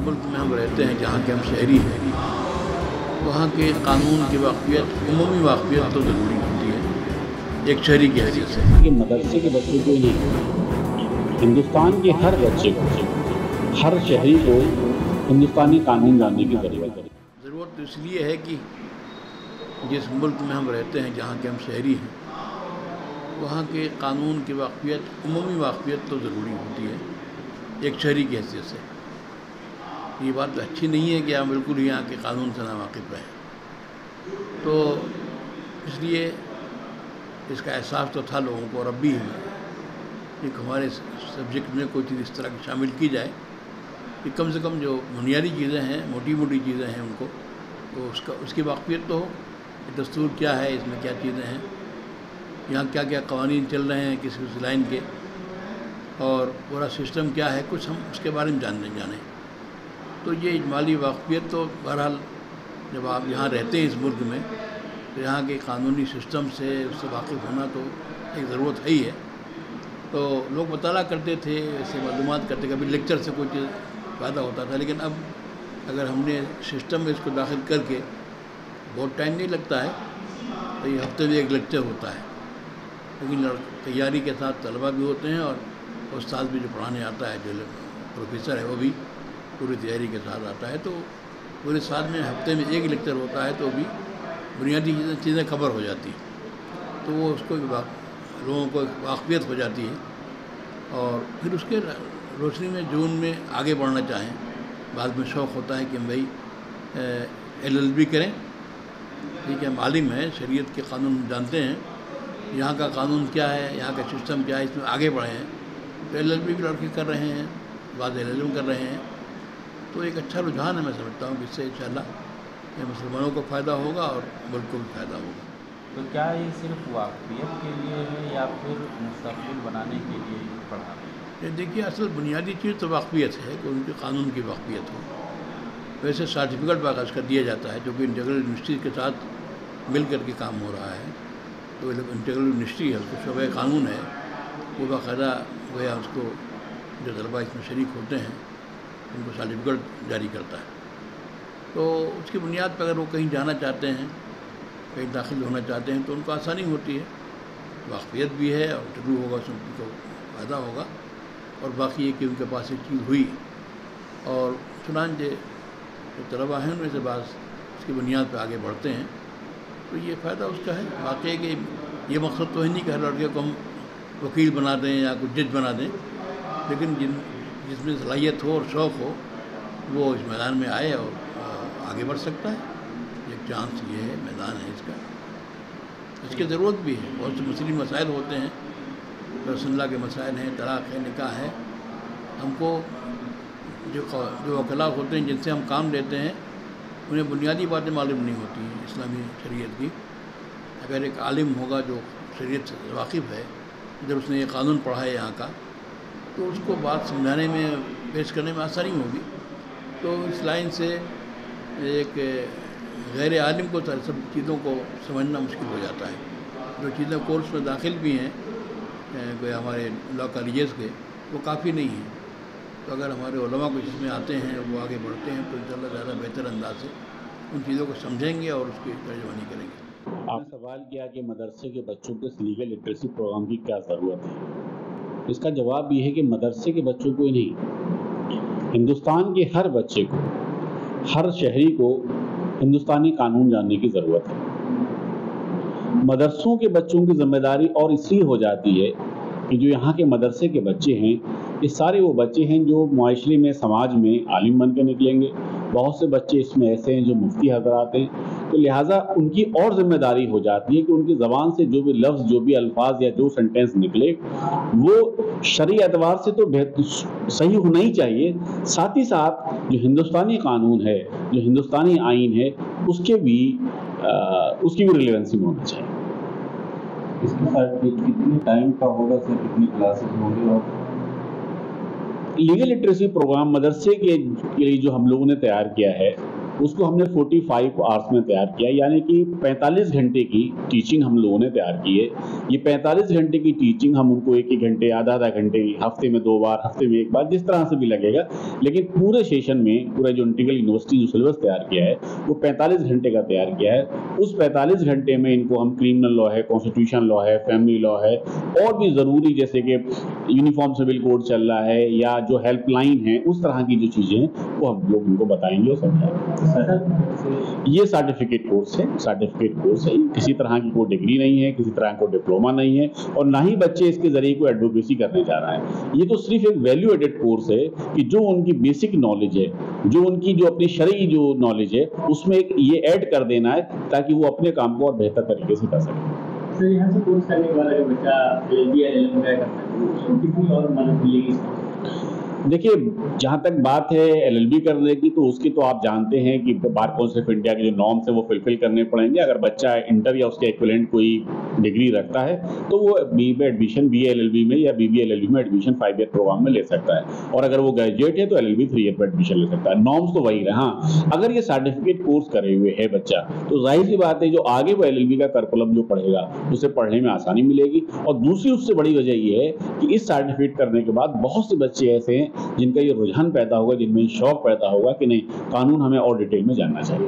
ملک میں ہم رہتے ہیں جہاں کے ہم شہری ہیں وہاں کے قانون کی واقفیت عمومی واقفیت تو ضروری ہوتی ہے ایک شہری کی حیثیت سے کہ مدرسے کے بچوں کو ہی نہیں، ہندوستان کے ہر بچے کو، ہر شہری کو ہندوستانی قانون جاننے کی ضرورت ہے۔ ضرورت تو اس لیے ہے کہ جس ملک میں ہم رہتے ہیں جہاں کے ہم شہری ہیں وہاں کے قانون کی واقفیت عمومی واقفیت تو ضروری ہوتی ہے ایک شہری کی حیثیت سے۔ یہ بات اچھی نہیں ہے کہ آپ بالکل ہی یہاں کے قانون سے ناواقف رہیں، تو اس لیے اس کا احساس تو تھا لوگوں کو، اور اب بھی ہے کہ ہمارے سبجیکٹ میں کوئی چیز اس طرح کی شامل کی جائے کہ کم سے کم جو بنیادی چیزیں ہیں، موٹی موٹی چیزیں ہیں، ان کو تو اس کی واقفیت تو ہو کہ دستور کیا ہے، اس میں کیا چیزیں ہیں، یہاں کیا کیا قوانین چل رہے ہیں کس کس لائن کے، اور پورا سسٹم کیا ہے، کچھ ہم اس کے بارے میں جانیں۔ تو یہ اجمالی واقفیت تو بہرحال جب آپ یہاں رہتے ہیں اس ملک میں تو یہاں کے قانونی سسٹم سے اس سے واقف ہونا تو ایک ضرورت ہے ہی ہے۔ تو لوگ مطالعہ کرتے تھے، ایسے معلومات کرتے، کبھی لیکچر سے کوئی چیز فائدہ ہوتا تھا، لیکن اب اگر ہم نے سسٹم میں اس کو داخل کر کے بہت ٹائم نہیں لگتا ہے، تو یہ ہفتے میں ایک لیکچر ہوتا ہے، لیکن تیاری کے ساتھ طلبہ بھی ہوتے ہیں اور استاد بھی جو پڑھانے آتا ہے، جو پروفیسر ہے وہ بھی پوری تیاری کے ساتھ آتا ہے، تو پورے سال میں ہفتے میں ایک لیکچر ہوتا ہے تو بھی بنیادی چیزیں کور ہو جاتی ہیں، تو وہ اس کو لوگوں کو واقفیت ہو جاتی ہے، اور پھر اس کے روشنی میں جون میں آگے بڑھنا چاہیں، بعد میں شوق ہوتا ہے کہ ہم بھائی LLB کریں، ٹھیک ہے، ہم عالم ہیں، شریعت کے قانون جانتے ہیں، یہاں کا قانون کیا ہے، یہاں کا سسٹم کیا ہے، اس میں آگے بڑھے ہیں، تو LLB بھی لڑکے کر رہے ہیں، بعض LLM کر رہے ہیں، تو ایک اچھا رجحان ہے، میں سمجھتا ہوں کہ اس سے انشاءاللہ یہ مسلمانوں کو فائدہ ہوگا اور ملک کو بھی فائدہ ہوگا۔ تو کیا یہ صرف واقفیت کے لیے ہے یا پھر مستقبل بنانے کے لیے پڑھا؟ دیکھیے، اصل بنیادی چیز تو واقفیت ہے کہ ان کے قانون کی واقفیت ہو۔ ویسے سرٹیفکیٹ باقاعدہ کر دیا جاتا ہے، جو کہ انٹیگرل یونیورسٹی کے ساتھ مل کر کے کام ہو رہا ہے، تو انٹیگرل یونیورسٹی ہے، اس کو شعبہ قانون ہے، وہ باقاعدہ گویا اس کو جو طلباء اس میں شریک ہوتے ہیں ان کو سرٹیفکیٹ جاری کرتا ہے، تو اس کی بنیاد پر اگر وہ کہیں جانا چاہتے ہیں، کہیں داخل ہونا چاہتے ہیں، تو ان کو آسانی ہوتی ہے، واقفیت بھی ہے اور انٹرویو ہوگا، اس ان کو فائدہ ہوگا، اور باقی یہ کہ ان کے پاس ایک چیز ہوئی، اور چنانچہ جو طلباء ہیں ان میں سے بعض اس کی بنیاد پہ آگے بڑھتے ہیں، تو یہ فائدہ اس کا ہے۔ واقعی کہ یہ مقصد تو ہے نہیں کہ ہر لڑکے کو ہم وکیل بنا دیں یا کچھ جج بنا دیں، لیکن جس میں صلاحیت ہو اور شوق ہو وہ اس میدان میں آئے اور آگے بڑھ سکتا ہے، ایک چانس یہ ہے، میدان ہے اس کا، اس کی ضرورت بھی ہے۔ بہت سے مسلم مسائل ہوتے ہیں، رسول اللہ کے مسائل ہیں، طلاق ہے، نکاح ہے، ہم کو جو وکلاء ہوتے ہیں جن سے ہم کام لیتے ہیں انہیں بنیادی باتیں معلوم نہیں ہوتی ہیں اسلامی شریعت کی۔ اگر ایک عالم ہوگا جو شریعت سے واقف ہے، جب اس نے یہ قانون پڑھا ہے یہاں کا، تو اس کو بات سمجھانے میں، پیش کرنے میں آسانی ہوگی۔ تو اس لائن سے ایک غیر عالم کو سب چیزوں کو سمجھنا مشکل ہو جاتا ہے۔ جو چیزیں کورس میں داخل بھی ہیں ہمارے لا کالجز کے، وہ کافی نہیں ہیں، تو اگر ہمارے علماء کو جس میں آتے ہیں وہ آگے بڑھتے ہیں تو انشاءاللہ زیادہ بہتر انداز سے ان چیزوں کو سمجھیں گے اور اس کی ترجمانی کریں گے۔ آپ نے سوال کیا کہ مدرسے کے بچوں کو اس لیگل لٹریسی پروگرام کی کیا ضرورت ہے؟ اس کا جواب یہ ہے کہ مدرسے کے بچوں کو ہی نہیں، ہندوستان کے ہر بچے کو، ہر شہری کو ہندوستانی قانون جاننے کی ضرورت ہے۔ مدرسوں کے بچوں کی ذمہ داری اور اس لیے ہو جاتی ہے کہ جو یہاں کے مدرسے کے بچے ہیں، یہ سارے وہ بچے ہیں جو معاشرے میں، سماج میں عالم بن کے نکلیں گے۔ بہت سے بچے اس میں ایسے ہیں جو مفتی حضرات ہیں، تو لہٰذا ان کی اور ذمہ داری ہو جاتی ہے کہ ان کی زبان سے جو بھی لفظ، جو بھی الفاظ یا جو سنٹینس نکلے وہ شرعی اعتبار سے تو صحیح ہونا ہی چاہیے، ساتھ ہی ساتھ جو ہندوستانی قانون ہے، جو ہندوستانی آئین ہے، اس کی بھی ریلیونسی میں ہونا چاہیے۔ اس کے ساتھ کتنے ٹائم کا ہوگا سر، کتنی کلاسز ہوں گے؟ اور لیگل لٹریسی پروگرام مدرسے کے لیے جو ہم لوگوں نے تیار کیا ہے، اس کو ہم نے 45 آورس میں تیار کیا، یعنی کہ 45 گھنٹے کی ٹیچنگ ہم لوگوں نے تیار کی ہے۔ یہ 45 گھنٹے کی ٹیچنگ ہم ان کو 1 گھنٹے آدھا گھنٹے ہفتے میں 2 بار، ہفتے میں 1 بار، جس طرح سے بھی لگے گا، لیکن پورے سیشن میں پورا جو انٹیگرل یونیورسٹی جو سلیبس تیار کیا ہے وہ 45 گھنٹے کا تیار کیا ہے۔ اس 45 گھنٹے میں ان کو ہم کرمنل لا ہے، کانسٹیٹیوشن لا ہے، فیملی لا ہے، اور بھی ضروری جیسے کہ یونیفارم سول کوڈ چل رہا ہے یا جو ہیلپ لائن ہے، اس طرح کی جو چیزیں ہیں وہ ہم لوگ ان کو بتائیں گے اور سمجھائیں گے۔ یہ سرٹیفکیٹ کورس ہے، کسی طرح کی کوئی ڈگری نہیں ہے، کسی طرح کا ڈپلوما نہیں ہے، اور نہ ہی بچے اس کے ذریعے کوئی ایڈوکیسی کرنے جا رہا ہے۔ یہ تو صرف ایک ویلیو ایڈڈ کورس ہے کہ جو ان کی بیسک نالج ہے، جو ان کی جو اپنی شرعی جو نالج ہے، اس میں یہ ایڈ کر دینا ہے تاکہ وہ اپنے کام کو اور بہتر طریقے سے کر سکیں۔ سر یہاں سے کورس کرنے کے بعد اگر بچہ LLB یا LLM کا کرتا ہے تو اس کو کتنی اور مدد ملے گی؟ دیکھیے، جہاں تک بات ہے LLB کرنے کی، تو اس کی تو آپ جانتے ہیں کہ بار کونسل آف انڈیا کے جو نارمس ہیں وہ فلفل کرنے پڑیں گے۔ اگر بچہ انٹر یا اس کے ایکویلنٹ کوئی ڈگری رکھتا ہے تو وہ BE میں ایڈمیشن BA LLB میں یا BBA LLB میں ایڈمیشن 5 ایئر پروگرام میں لے سکتا ہے، اور اگر وہ گریجویٹ ہے تو LLB 3 ایئر میں ایڈمیشن لے سکتا ہے۔ نارمس تو وہی رہے۔ ہاں، اگر یہ سرٹیفکیٹ کورس کرے ہوئے ہے بچہ تو ظاہر سی بات ہے جو آگے وہ LLB کا کرکولم جو پڑھے گا اسے پڑھنے میں آسانی ملے گی۔ اور دوسری اس سے بڑی وجہ یہ ہے کہ اس سرٹیفکیٹ کرنے کے بعد بہت سے بچے ایسے ہیں جن کا یہ رجحان پیدا ہوگا، جن میں شوق پیدا ہوگا کہ نہیں، قانون ہمیں اور ڈیٹیل میں جاننا چاہیے۔